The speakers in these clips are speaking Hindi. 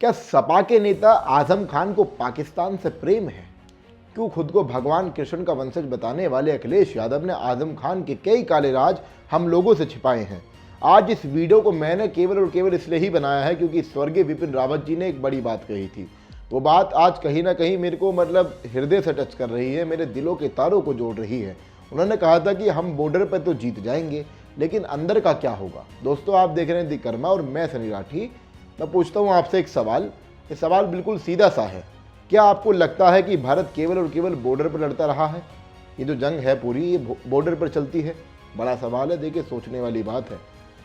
क्या सपा के नेता आजम खान को पाकिस्तान से प्रेम है? क्यों खुद को भगवान कृष्ण का वंशज बताने वाले अखिलेश यादव ने आजम खान के कई काले राज हम लोगों से छिपाए हैं? आज इस वीडियो को मैंने केवल और केवल इसलिए ही बनाया है क्योंकि स्वर्गीय विपिन रावत जी ने एक बड़ी बात कही थी। वो बात आज कहीं ना कहीं मेरे को हृदय से टच कर रही है, मेरे दिलों के तारों को जोड़ रही है। उन्होंने कहा था कि हम बॉर्डर पर तो जीत जाएंगे, लेकिन अंदर का क्या होगा। दोस्तों, आप देख रहे हैं दी कर्मा और मैं सनी राठी। मैं पूछता हूँ आपसे एक सवाल। ये सवाल बिल्कुल सीधा सा है। क्या आपको लगता है कि भारत केवल और केवल बॉर्डर पर लड़ता रहा है? ये जो जंग है पूरी ये बॉर्डर पर चलती है? बड़ा सवाल है, देखिए सोचने वाली बात है।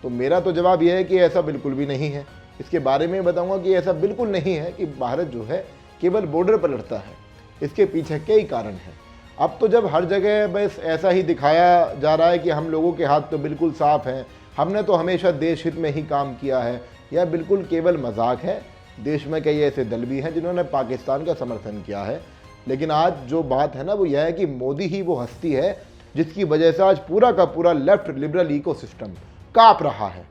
तो मेरा तो जवाब यह है कि ऐसा बिल्कुल भी नहीं है। इसके बारे में बताऊंगा कि ऐसा बिल्कुल नहीं है कि भारत जो है केवल बॉर्डर पर लड़ता है। इसके पीछे कई कारण हैं। अब तो जब हर जगह बस ऐसा ही दिखाया जा रहा है कि हम लोगों के हाथ तो बिल्कुल साफ हैं, हमने तो हमेशा देश हित में ही काम किया है, यह बिल्कुल केवल मजाक है। देश में कई ऐसे दल भी हैं जिन्होंने पाकिस्तान का समर्थन किया है, लेकिन आज जो बात है ना वो यह है कि मोदी ही वो हस्ती है जिसकी वजह से आज पूरा का पूरा लेफ्ट लिबरल इकोसिस्टम काँप रहा है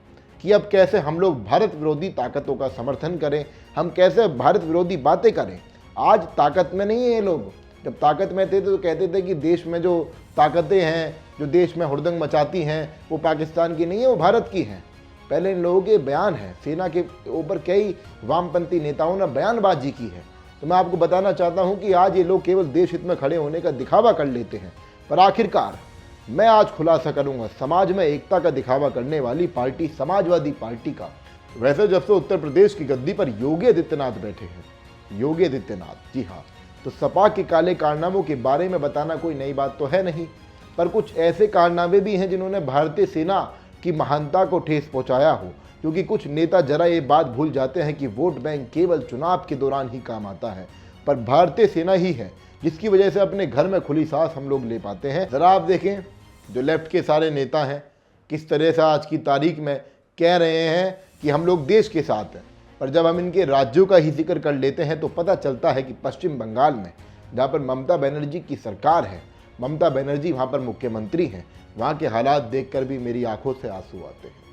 कि अब कैसे हम लोग भारत विरोधी ताकतों का समर्थन करें, हम कैसे भारत विरोधी बातें करें। आज ताकत में नहीं है ये लोग। जब ताकत में थे तो कहते थे कि देश में जो ताकतें हैं, जो देश में हुड़दंग मचाती हैं, वो पाकिस्तान की नहीं है, वो भारत की हैं। पहले इन लोगों के बयान हैं, सेना के ऊपर कई वामपंथी नेताओं ने बयानबाजी की है। तो मैं आपको बताना चाहता हूं कि आज ये लोग केवल देश हित में खड़े होने का दिखावा कर लेते हैं, पर आखिरकार मैं आज खुलासा करूंगा समाज में एकता का दिखावा करने वाली पार्टी समाजवादी पार्टी का। वैसे जब से उत्तर प्रदेश की गद्दी पर योगी आदित्यनाथ बैठे हैं, योगी आदित्यनाथ, जी हाँ, तो सपा के काले कारनामों के बारे में बताना कोई नई बात तो है नहीं, पर कुछ ऐसे कारनामे भी हैं जिन्होंने भारतीय सेना की महानता को ठेस पहुंचाया हो। क्योंकि कुछ नेता जरा ये बात भूल जाते हैं कि वोट बैंक केवल चुनाव के दौरान ही काम आता है, पर भारतीय सेना ही है जिसकी वजह से अपने घर में खुली सांस हम लोग ले पाते हैं। जरा आप देखें जो लेफ्ट के सारे नेता हैं किस तरह से आज की तारीख में कह रहे हैं कि हम लोग देश के साथ हैं, पर जब हम इनके राज्यों का ही जिक्र कर लेते हैं तो पता चलता है कि पश्चिम बंगाल में जहाँ पर ममता बनर्जी की सरकार है, ममता बनर्जी वहाँ पर मुख्यमंत्री हैं, वहाँ के हालात देखकर भी मेरी आंखों से आंसू आते हैं।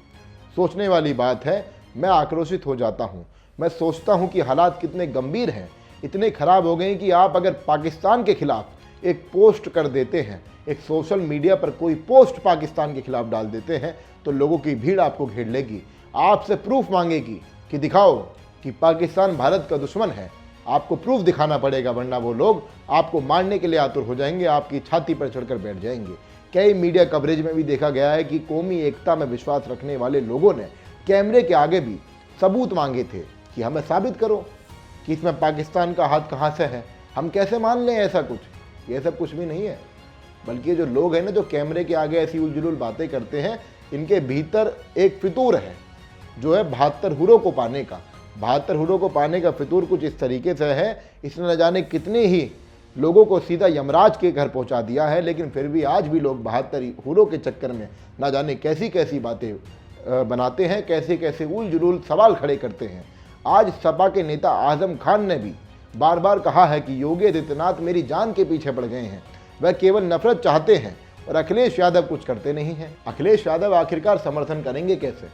सोचने वाली बात है। मैं आक्रोशित हो जाता हूँ। मैं सोचता हूँ कि हालात कितने गंभीर हैं, इतने खराब हो गए कि आप अगर पाकिस्तान के खिलाफ एक पोस्ट कर देते हैं, एक सोशल मीडिया पर कोई पोस्ट पाकिस्तान के खिलाफ डाल देते हैं तो लोगों की भीड़ आपको घेर लेगी, आपसे प्रूफ मांगेगी कि दिखाओ कि पाकिस्तान भारत का दुश्मन है। आपको प्रूफ दिखाना पड़ेगा, वरना वो लोग आपको मारने के लिए आतुर हो जाएंगे, आपकी छाती पर चढ़कर बैठ जाएंगे। कई मीडिया कवरेज में भी देखा गया है कि कौमी एकता में विश्वास रखने वाले लोगों ने कैमरे के आगे भी सबूत मांगे थे कि हमें साबित करो कि इसमें पाकिस्तान का हाथ कहाँ से है। हम कैसे मान लें ऐसा कुछ? ये सब कुछ भी नहीं है, बल्कि जो लोग हैं ना जो कैमरे के आगे ऐसी उलझुल बातें करते हैं, इनके भीतर एक फितूर है जो है 72 हुरों को पाने का। 72 हुरों को पाने का फितूर कुछ इस तरीके से है, इसने न जाने कितने ही लोगों को सीधा यमराज के घर पहुंचा दिया है, लेकिन फिर भी आज भी लोग 72 हुरों के चक्कर में ना जाने कैसी कैसी बातें बनाते हैं, कैसे कैसे उलझुल सवाल खड़े करते हैं। आज सपा के नेता आजम खान ने भी बार बार कहा है कि योगी आदित्यनाथ मेरी जान के पीछे पड़ गए हैं, वह केवल नफरत चाहते हैं और अखिलेश यादव कुछ करते नहीं हैं। अखिलेश यादव आखिरकार समर्थन करेंगे कैसे?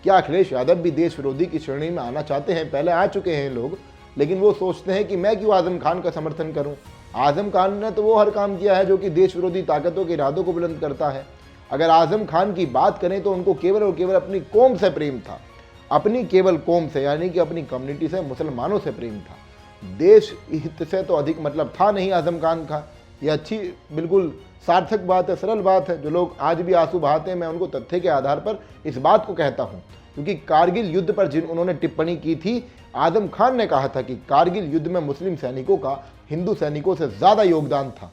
क्या अखिलेश यादव भी देश विरोधी की श्रेणी में आना चाहते हैं? पहले आ चुके हैं लोग, लेकिन वो सोचते हैं कि मैं क्यों आजम खान का समर्थन करूं। आजम खान ने तो वो हर काम किया है जो कि देश विरोधी ताकतों के इरादों को बुलंद करता है। अगर आजम खान की बात करें तो उनको केवल और केवल अपनी कौम से प्रेम था, अपनी केवल कौम से, यानी कि अपनी कम्युनिटी से, मुसलमानों से प्रेम था। देश हित से तो अधिक मतलब था नहीं आजम खान का। यह अच्छी बिल्कुल सार्थक बात है, सरल बात है। जो लोग आज भी आंसू बहाते हैं, मैं उनको तथ्य के आधार पर इस बात को कहता हूँ, क्योंकि कारगिल युद्ध पर जिन उन्होंने टिप्पणी की थी, आजम खान ने कहा था कि कारगिल युद्ध में मुस्लिम सैनिकों का हिंदू सैनिकों से ज़्यादा योगदान था।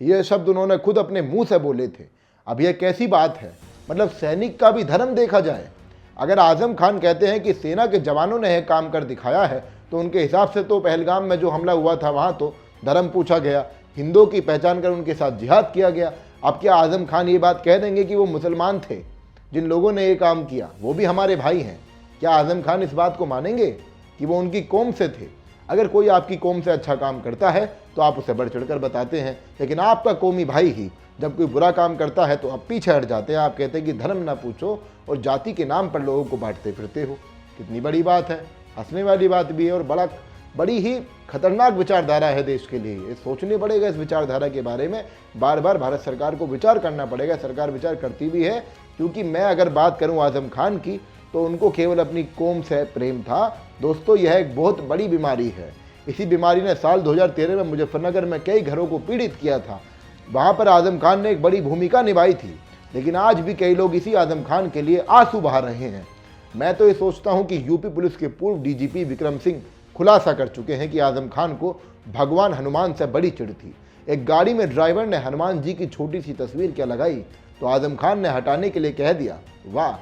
यह शब्द उन्होंने खुद अपने मुंह से बोले थे। अब यह कैसी बात है? मतलब सैनिक का भी धर्म देखा जाए। अगर आजम खान कहते हैं कि सेना के जवानों ने यह काम कर दिखाया है, तो उनके हिसाब से तो पहलगाम में जो हमला हुआ था वहाँ तो धर्म पूछा गया, हिंदुओं की पहचान कर उनके साथ जिहाद किया गया। अब क्या आजम खान ये बात कह देंगे कि वो मुसलमान थे, जिन लोगों ने ये काम किया वो भी हमारे भाई हैं? क्या आजम खान इस बात को मानेंगे कि वो उनकी कौम से थे? अगर कोई आपकी कौम से अच्छा काम करता है तो आप उसे बढ़ चढ़कर बताते हैं, लेकिन आपका कौमी भाई ही जब कोई बुरा काम करता है तो आप पीछे हट जाते हैं। आप कहते हैं कि धर्म ना पूछो और जाति के नाम पर लोगों को बांटते फिरते हो। कितनी बड़ी बात है। हंसने वाली बात भी है और बड़ी ही खतरनाक विचारधारा है देश के लिए। ये सोचने पड़ेगा इस विचारधारा के बारे में, बार बार भारत सरकार को विचार करना पड़ेगा। सरकार विचार करती भी है, क्योंकि मैं अगर बात करूं आजम खान की तो उनको केवल अपनी कौम से प्रेम था। दोस्तों, यह एक बहुत बड़ी बीमारी है। इसी बीमारी ने साल 2013 में मुजफ्फरनगर में कई घरों को पीड़ित किया था। वहाँ पर आजम खान ने एक बड़ी भूमिका निभाई थी, लेकिन आज भी कई लोग इसी आजम खान के लिए आंसू बहा रहे हैं। मैं तो ये सोचता हूँ कि यूपी पुलिस के पूर्व डीजीपी विक्रम सिंह खुलासा कर चुके हैं कि आजम खान को भगवान हनुमान से बड़ी चिढ़ थी। एक गाड़ी में ड्राइवर ने हनुमान जी की छोटी सी तस्वीर क्या लगाई तो आजम खान ने हटाने के लिए कह दिया, वाह,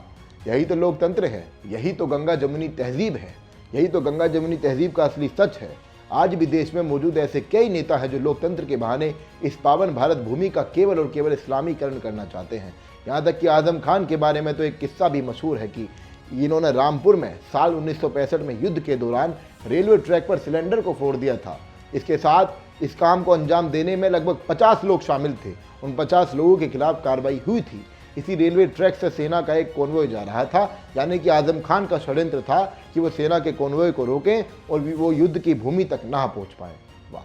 यही तो लोकतंत्र है, यही तो गंगा जमुनी तहजीब है, यही तो गंगा जमुनी तहजीब का असली सच है। आज भी देश में मौजूद ऐसे कई नेता हैं जो लोकतंत्र के बहाने इस पावन भारत भूमि का केवल और केवल इस्लामीकरण करना चाहते हैं। यहाँ तक कि आजम खान के बारे में तो एक किस्सा भी मशहूर है कि इन्होंने रामपुर में साल 1965 में युद्ध के दौरान रेलवे ट्रैक पर सिलेंडर को फोड़ दिया था। इसके साथ इस काम को अंजाम देने में लगभग 50 लोग शामिल थे। उन 50 लोगों के खिलाफ कार्रवाई हुई थी। इसी रेलवे ट्रैक से सेना का एक कॉन्वॉय जा रहा था, यानी कि आजम खान का षड्यंत्र था कि वो सेना के कॉन्वॉय को रोकें और वो युद्ध की भूमि तक ना पहुंच पाए। वाह,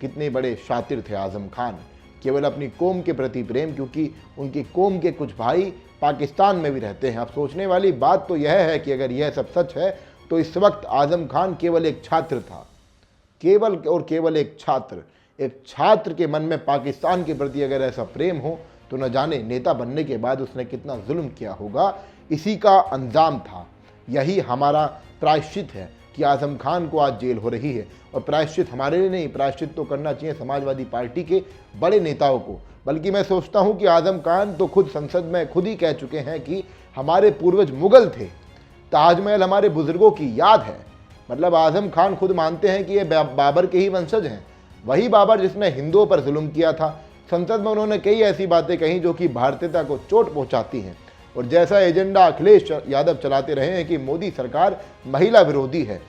कितने बड़े शातिर थे आजम खान। केवल अपनी कौम के प्रति प्रेम, क्योंकि उनकी कौम के कुछ भाई पाकिस्तान में भी रहते हैं। अब सोचने वाली बात तो यह है कि अगर यह सब सच है तो इस वक्त आजम खान केवल एक छात्र था, केवल और केवल एक छात्र के मन में पाकिस्तान के प्रति अगर ऐसा प्रेम हो तो न जाने नेता बनने के बाद उसने कितना जुल्म किया होगा। इसी का अंजाम था। यही हमारा प्रायश्चित है कि आजम खान को आज जेल हो रही है। और प्रायश्चित हमारे लिए नहीं, प्रायश्चित तो करना चाहिए समाजवादी पार्टी के बड़े नेताओं को। बल्कि मैं सोचता हूं कि आजम खान तो खुद संसद में खुद ही कह चुके हैं कि हमारे पूर्वज मुगल थे, ताजमहल हमारे बुजुर्गों की याद है। मतलब आजम खान खुद मानते हैं कि ये बाबर के ही वंशज हैं, वही बाबर जिसने हिंदुओं पर जुल्म किया था। संसद में उन्होंने कई ऐसी बातें कही जो कि भारतीयता को चोट पहुंचाती हैं। और जैसा एजेंडा अखिलेश यादव चलाते रहे हैं कि मोदी सरकार महिला विरोधी है,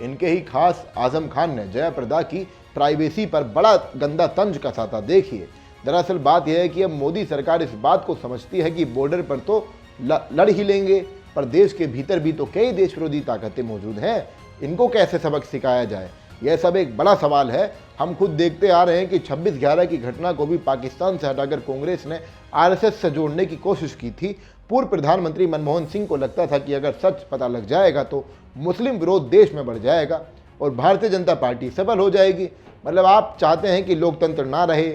इनके ही खास आजम खान ने जयाप्रदा की प्राइवेसी पर बड़ा गंदा तंज कसा था। देखिए, दरअसल बात यह है कि अब मोदी सरकार इस बात को समझती है कि बॉर्डर पर तो लड़ ही लेंगे, पर देश के भीतर भी तो कई देश विरोधी ताकतें मौजूद हैं, इनको कैसे सबक सिखाया जाए, यह सब एक बड़ा सवाल है। हम खुद देखते आ रहे हैं कि 26/11 की घटना को भी पाकिस्तान से हटाकर कांग्रेस ने आरएसएस से जोड़ने की कोशिश की थी। पूर्व प्रधानमंत्री मनमोहन सिंह को लगता था कि अगर सच पता लग जाएगा तो मुस्लिम विरोध देश में बढ़ जाएगा और भारतीय जनता पार्टी सफल हो जाएगी। मतलब आप चाहते हैं कि लोकतंत्र ना रहे,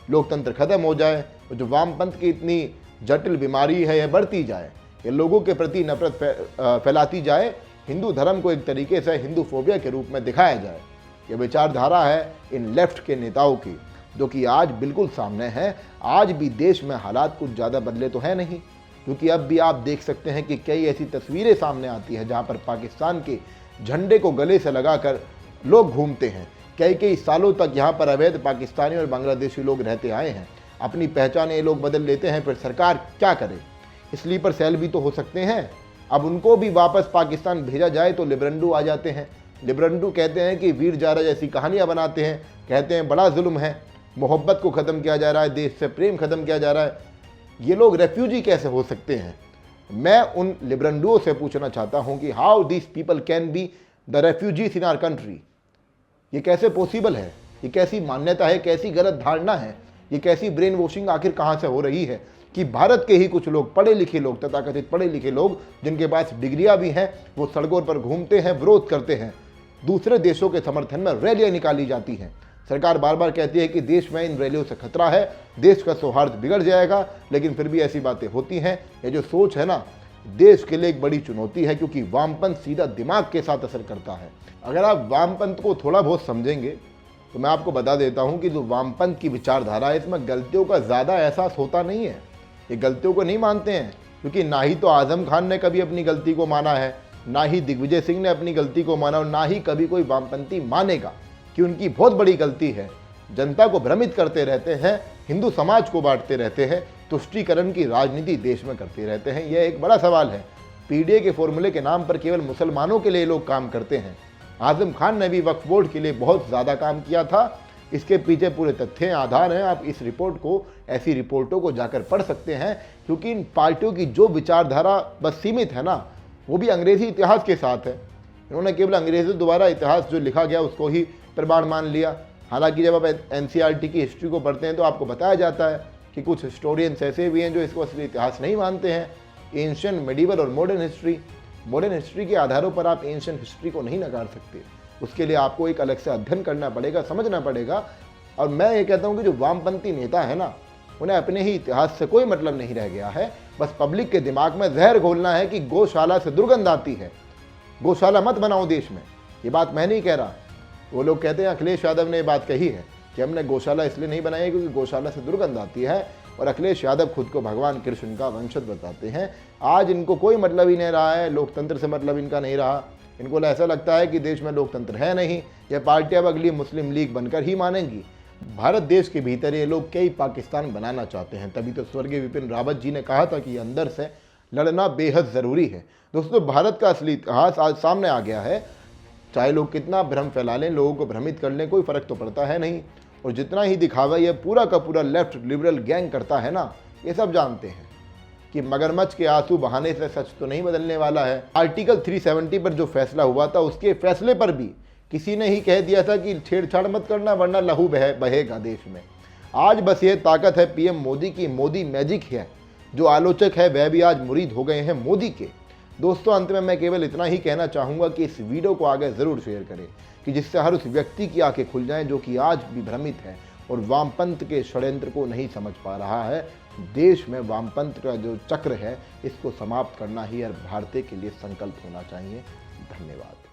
लोकतंत्र खत्म हो जाए और जो वामपंथ की इतनी जटिल बीमारी है यह बढ़ती जाए, ये लोगों के प्रति नफरत फैलाती जाए, हिंदू धर्म को एक तरीके से हिंदू फोबिया के रूप में दिखाया जाए। ये विचारधारा है इन लेफ्ट के नेताओं की, जो कि आज बिल्कुल सामने है। आज भी देश में हालात कुछ ज़्यादा बदले तो है नहीं, क्योंकि अब भी आप देख सकते हैं कि कई ऐसी तस्वीरें सामने आती हैं जहां पर पाकिस्तान के झंडे को गले से लगाकर लोग घूमते हैं। कई सालों तक यहां पर अवैध पाकिस्तानी और बांग्लादेशी लोग रहते आए हैं। अपनी पहचान ये लोग बदल लेते हैं, फिर सरकार क्या करे। स्लीपर सेल भी तो हो सकते हैं, अब उनको भी वापस पाकिस्तान भेजा जाए तो लिबरंडू आ जाते हैं। लिबरंडू कहते हैं कि वीर जारा जैसी कहानियां बनाते हैं, कहते हैं बड़ा जुल्म है, मोहब्बत को ख़त्म किया जा रहा है, देश से प्रेम ख़त्म किया जा रहा है। ये लोग रेफ्यूजी कैसे हो सकते हैं? मैं उन लिबरंडुओं से पूछना चाहता हूं कि how this people can be the refugees in our country. ये कैसे पॉसिबल है? ये कैसी मान्यता है, कैसी गलत धारणा है, ये कैसी ब्रेन वॉशिंग आखिर कहाँ से हो रही है कि भारत के ही कुछ लोग, पढ़े लिखे लोग, तथाकथित पढ़े लिखे लोग जिनके पास डिग्रियां भी हैं, वो सड़कों पर घूमते हैं, विरोध करते हैं। दूसरे देशों के समर्थन में रैलियां निकाली जाती हैं। सरकार बार बार कहती है कि देश में इन रैलियों से खतरा है, देश का सौहार्द बिगड़ जाएगा, लेकिन फिर भी ऐसी बातें होती हैं। ये जो सोच है ना, देश के लिए एक बड़ी चुनौती है, क्योंकि वामपंथ सीधा दिमाग के साथ असर करता है। अगर आप वामपंथ को थोड़ा बहुत समझेंगे तो मैं आपको बता देता हूं कि जो वामपंथ की विचारधारा है, इसमें गलतियों का ज़्यादा एहसास होता नहीं है। ये गलतियों को नहीं मानते हैं, क्योंकि ना ही तो आजम खान ने कभी अपनी गलती को माना है, ना ही दिग्विजय सिंह ने अपनी गलती को माना, और ना ही कभी कोई वामपंथी मानेगा कि उनकी बहुत बड़ी गलती है। जनता को भ्रमित करते रहते हैं, हिंदू समाज को बांटते रहते हैं, तुष्टीकरण की राजनीति देश में करते रहते हैं। यह एक बड़ा सवाल है। पीडीए के फॉर्मूले के नाम पर केवल मुसलमानों के लिए लोग काम करते हैं। आजम खान ने भी वक्फ बोर्ड के लिए बहुत ज़्यादा काम किया था। इसके पीछे पूरे तथ्य आधार हैं। आप इस रिपोर्ट को, ऐसी रिपोर्टों को जाकर पढ़ सकते हैं, क्योंकि इन पार्टियों की जो विचारधारा बस सीमित है ना, वो भी अंग्रेजी इतिहास के साथ है। इन्होंने केवल अंग्रेजों द्वारा इतिहास जो लिखा गया उसको ही प्रमाण मान लिया। हालांकि जब आप एनसीईआरटी की हिस्ट्री को पढ़ते हैं तो आपको बताया जाता है कि कुछ हिस्टोरियंस ऐसे भी हैं जो इसको असली इतिहास नहीं मानते हैं। एंशियंट, मेडिवल और मॉडर्न हिस्ट्री के आधारों पर आप एंशियंट हिस्ट्री को नहीं नकार सकते। उसके लिए आपको एक अलग से अध्ययन करना पड़ेगा, समझना पड़ेगा। और मैं ये कहता हूँ कि जो वामपंथी नेता है ना, उन्हें अपने ही इतिहास से कोई मतलब नहीं रह गया है। बस पब्लिक के दिमाग में जहर घोलना है कि गौशाला से दुर्गंध आती है, गौशाला मत बनाओ देश में। ये बात मैं नहीं कह रहा, वो लोग कहते हैं, अखिलेश यादव ने ये बात कही है कि हमने गौशाला इसलिए नहीं बनाई क्योंकि गौशाला से दुर्गंध आती है। और अखिलेश यादव खुद को भगवान कृष्ण का वंशज बताते हैं। आज इनको कोई मतलब ही नहीं रहा है, लोकतंत्र से मतलब इनका नहीं रहा। इनको ऐसा लगता है कि देश में लोकतंत्र है नहीं, यह पार्टी अब अगली मुस्लिम लीग बनकर ही मानेंगी। भारत देश के भीतर ये लोग कई पाकिस्तान बनाना चाहते हैं। तभी तो स्वर्गीय विपिन रावत जी ने कहा था कि अंदर से लड़ना बेहद ज़रूरी है। दोस्तों, भारत का असली इतिहास आज सामने आ गया है। चाहे लोग कितना भ्रम फैला लें, लोगों को भ्रमित कर लें, कोई फ़र्क तो पड़ता है नहीं। और जितना ही दिखावा ये पूरा का पूरा लेफ्ट लिबरल गैंग करता है ना, ये सब जानते हैं कि मगरमच्छ के आंसू बहाने से सच तो नहीं बदलने वाला है। आर्टिकल 370 पर जो फैसला हुआ था, उसके फैसले पर भी किसी ने ही कह दिया था कि छेड़छाड़ मत करना वरना लहू बहेगा देश में। आज बस ये ताकत है पीएम मोदी की, मोदी मैजिक है। जो आलोचक है वह भी आज मुरीद हो गए हैं मोदी के। दोस्तों, अंत में मैं केवल इतना ही कहना चाहूँगा कि इस वीडियो को आगे ज़रूर शेयर करें कि जिससे हर उस व्यक्ति की आंखें खुल जाएं जो कि आज भी भ्रमित है और वामपंथ के षड्यंत्र को नहीं समझ पा रहा है। देश में वामपंथ का जो चक्र है, इसको समाप्त करना ही हर भारतीय के लिए संकल्प होना चाहिए। धन्यवाद।